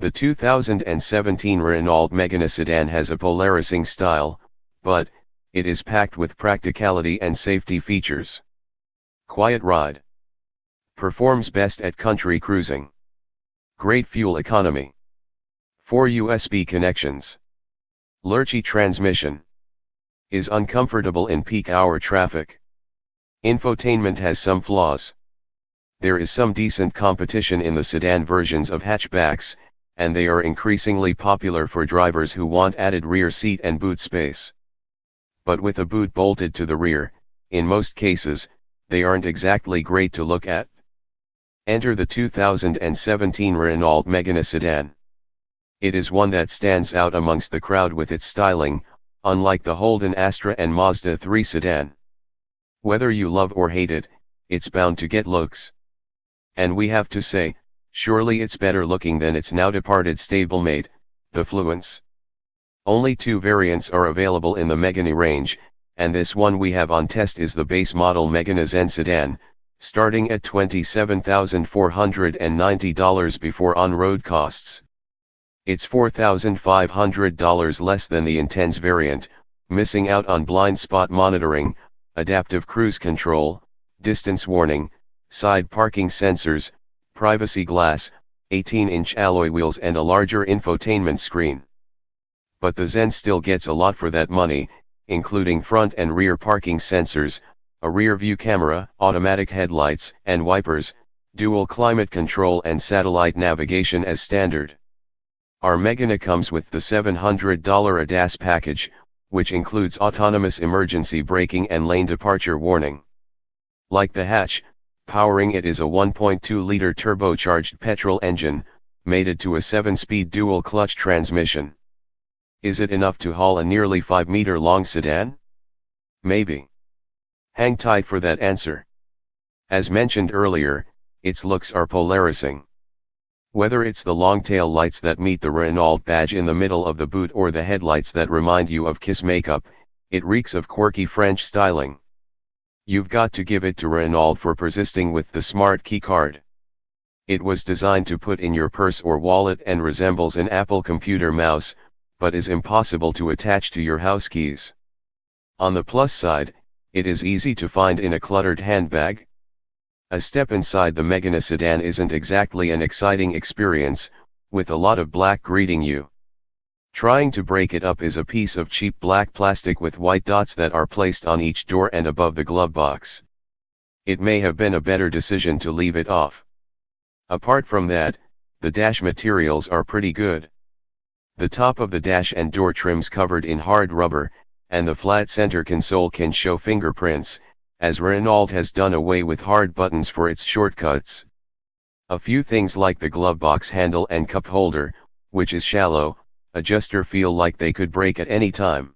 The 2017 Renault Megane sedan has a polarising style, but it is packed with practicality and safety features. Quiet ride. Performs best at country cruising. Great fuel economy. 4 USB connections. Lurchy transmission. Is uncomfortable in peak hour traffic. Infotainment has some flaws. There is some decent competition in the sedan versions of hatchbacks, and they are increasingly popular for drivers who want added rear seat and boot space. But with a boot bolted to the rear, in most cases, they aren't exactly great to look at. Enter the 2017 Renault Megane sedan. It is one that stands out amongst the crowd with its styling, unlike the Holden Astra and Mazda 3 sedan. Whether you love or hate it, it's bound to get looks. And we have to say, surely it's better looking than its now departed stablemate, the Fluence. Only 2 variants are available in the Megane range, and this one we have on test is the base model Megane Zen sedan, starting at $27,490 before on-road costs. It's $4,500 less than the Intense variant, missing out on blind spot monitoring, adaptive cruise control, distance warning, side parking sensors, privacy glass, 18-inch alloy wheels and a larger infotainment screen. But the Zen still gets a lot for that money, including front and rear parking sensors, a rear view camera, automatic headlights and wipers, dual climate control and satellite navigation as standard. Our Megane comes with the $700 ADAS package, which includes autonomous emergency braking and lane departure warning. Like the hatch, powering it is a 1.2-liter turbocharged petrol engine, mated to a 7-speed dual-clutch transmission. Is it enough to haul a nearly 5-meter-long sedan? Maybe. Hang tight for that answer. As mentioned earlier, its looks are polarising. Whether it's the long tail lights that meet the Renault badge in the middle of the boot or the headlights that remind you of Kiss makeup, it reeks of quirky French styling. You've got to give it to Renault for persisting with the smart key card. It was designed to put in your purse or wallet and resembles an Apple computer mouse, but is impossible to attach to your house keys. On the plus side, it is easy to find in a cluttered handbag. A step inside the Megane sedan isn't exactly an exciting experience, with a lot of black greeting you. Trying to break it up is a piece of cheap black plastic with white dots that are placed on each door and above the glove box. It may have been a better decision to leave it off. Apart from that, the dash materials are pretty good. The top of the dash and door trims covered in hard rubber, and the flat center console can show fingerprints, as Renault has done away with hard buttons for its shortcuts. A few things like the glove box handle and cup holder, which is shallow, adjuster feel like they could break at any time.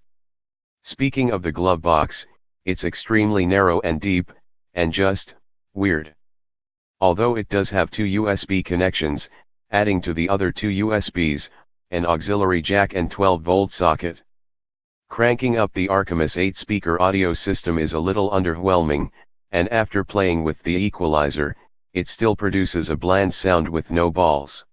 Speaking of the glove box, it's extremely narrow and deep, and just weird. Although it does have 2 USB connections, adding to the other 2 USBs, an auxiliary jack and 12-volt socket. Cranking up the Archimedes 8-speaker audio system is a little underwhelming, and after playing with the equalizer, it still produces a bland sound with no balls.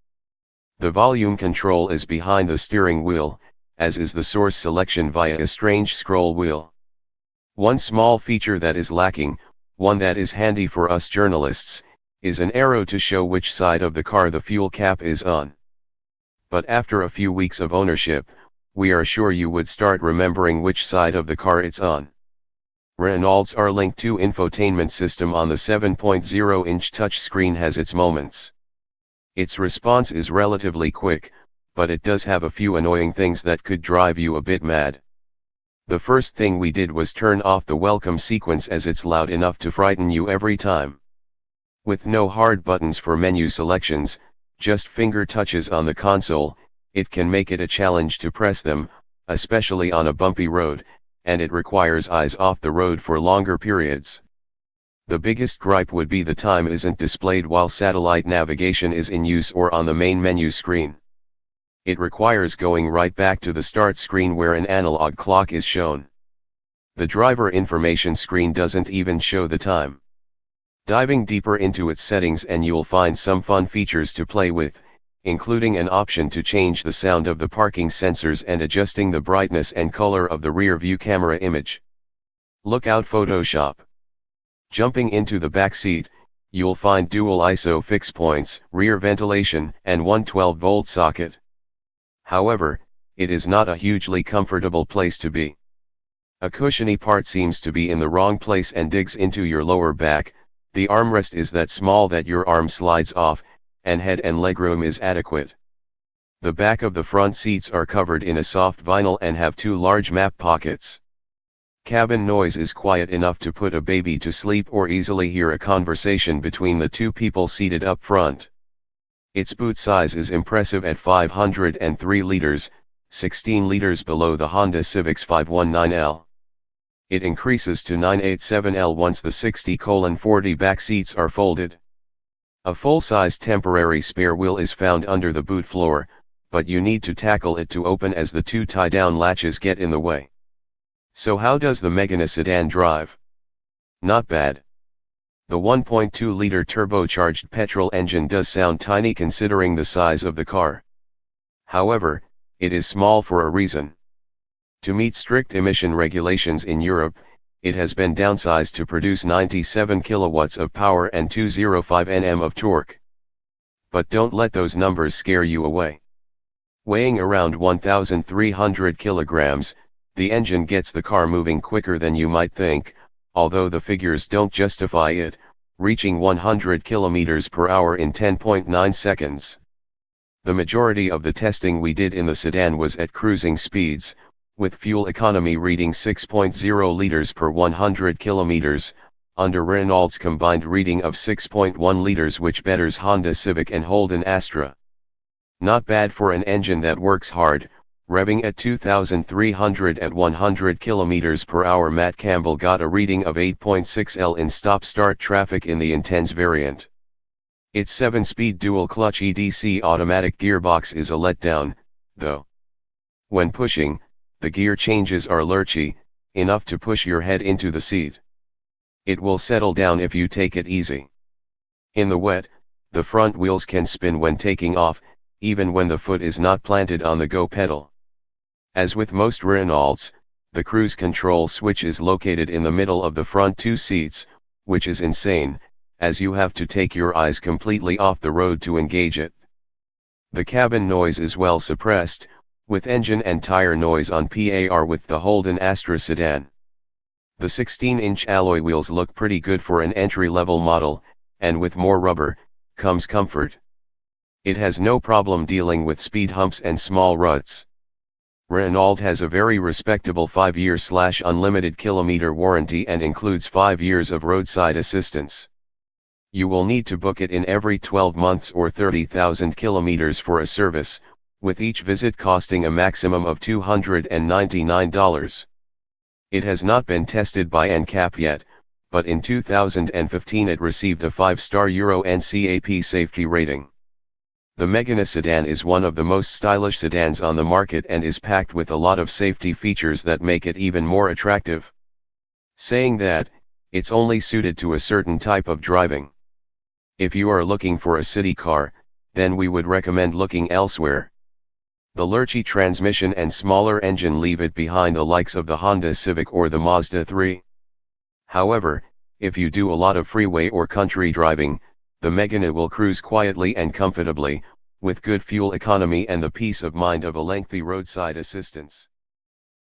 The volume control is behind the steering wheel, as is the source selection via a strange scroll wheel. One small feature that is lacking, one that is handy for us journalists, is an arrow to show which side of the car the fuel cap is on. But after a few weeks of ownership, we are sure you would start remembering which side of the car it's on. Renault's R-Link 2 infotainment system on the 7.0-inch touchscreen has its moments. Its response is relatively quick, but it does have a few annoying things that could drive you a bit mad. The first thing we did was turn off the welcome sequence as it's loud enough to frighten you every time. With no hard buttons for menu selections, just finger touches on the console, it can make it a challenge to press them, especially on a bumpy road, and it requires eyes off the road for longer periods. The biggest gripe would be the time isn't displayed while satellite navigation is in use or on the main menu screen. It requires going right back to the start screen where an analog clock is shown. The driver information screen doesn't even show the time. Diving deeper into its settings and you'll find some fun features to play with, including an option to change the sound of the parking sensors and adjusting the brightness and color of the rear view camera image. Look out Photoshop. Jumping into the back seat, you'll find dual ISO fix points, rear ventilation, and one 12-volt socket. However, it is not a hugely comfortable place to be. A cushiony part seems to be in the wrong place and digs into your lower back. The armrest is that small that your arm slides off, and head and legroom is adequate. The back of the front seats are covered in a soft vinyl and have two large map pockets. Cabin noise is quiet enough to put a baby to sleep or easily hear a conversation between the two people seated up front. Its boot size is impressive at 503 liters, 16 liters below the Honda Civic's 519L. It increases to 987L once the 60/40 back seats are folded. A full-size temporary spare wheel is found under the boot floor, but you need to tackle it to open as the two tie-down latches get in the way. So how does the Megane sedan drive? Not bad. The 1.2-liter turbocharged petrol engine does sound tiny considering the size of the car. However, it is small for a reason. To meet strict emission regulations in Europe, it has been downsized to produce 97 kilowatts of power and 205 Nm of torque. But don't let those numbers scare you away. Weighing around 1,300 kilograms, the engine gets the car moving quicker than you might think, although the figures don't justify it, reaching 100 kilometers per hour in 10.9 seconds. The majority of the testing we did in the sedan was at cruising speeds, with fuel economy reading 6.0 liters per 100 kilometers, under Renault's combined reading of 6.1 liters, which betters Honda Civic and Holden Astra. Not bad for an engine that works hard, revving at 2,300 at 100 km per hour. Matt Campbell got a reading of 8.6 L in stop-start traffic in the Intense variant. Its 7-speed dual-clutch EDC automatic gearbox is a letdown, though. When pushing, the gear changes are lurchy, enough to push your head into the seat. It will settle down if you take it easy. In the wet, the front wheels can spin when taking off, even when the foot is not planted on the go pedal. As with most Renaults, the cruise control switch is located in the middle of the front two seats, which is insane, as you have to take your eyes completely off the road to engage it. The cabin noise is well suppressed, with engine and tire noise on par with the Holden Astra sedan. The 16-inch alloy wheels look pretty good for an entry-level model, and with more rubber, comes comfort. It has no problem dealing with speed humps and small ruts. Renault has a very respectable 5-year/unlimited kilometer warranty and includes 5 years of roadside assistance. You will need to book it in every 12 months or 30,000 kilometers for a service, with each visit costing a maximum of $299. It has not been tested by NCAP yet, but in 2015 it received a 5-star Euro NCAP safety rating. The Megane sedan is one of the most stylish sedans on the market and is packed with a lot of safety features that make it even more attractive. Saying that, it's only suited to a certain type of driving. If you are looking for a city car, then we would recommend looking elsewhere. The Lurchy transmission and smaller engine leave it behind the likes of the Honda Civic or the Mazda 3. However, if you do a lot of freeway or country driving, the Megane will cruise quietly and comfortably, with good fuel economy and the peace of mind of a lengthy roadside assistance.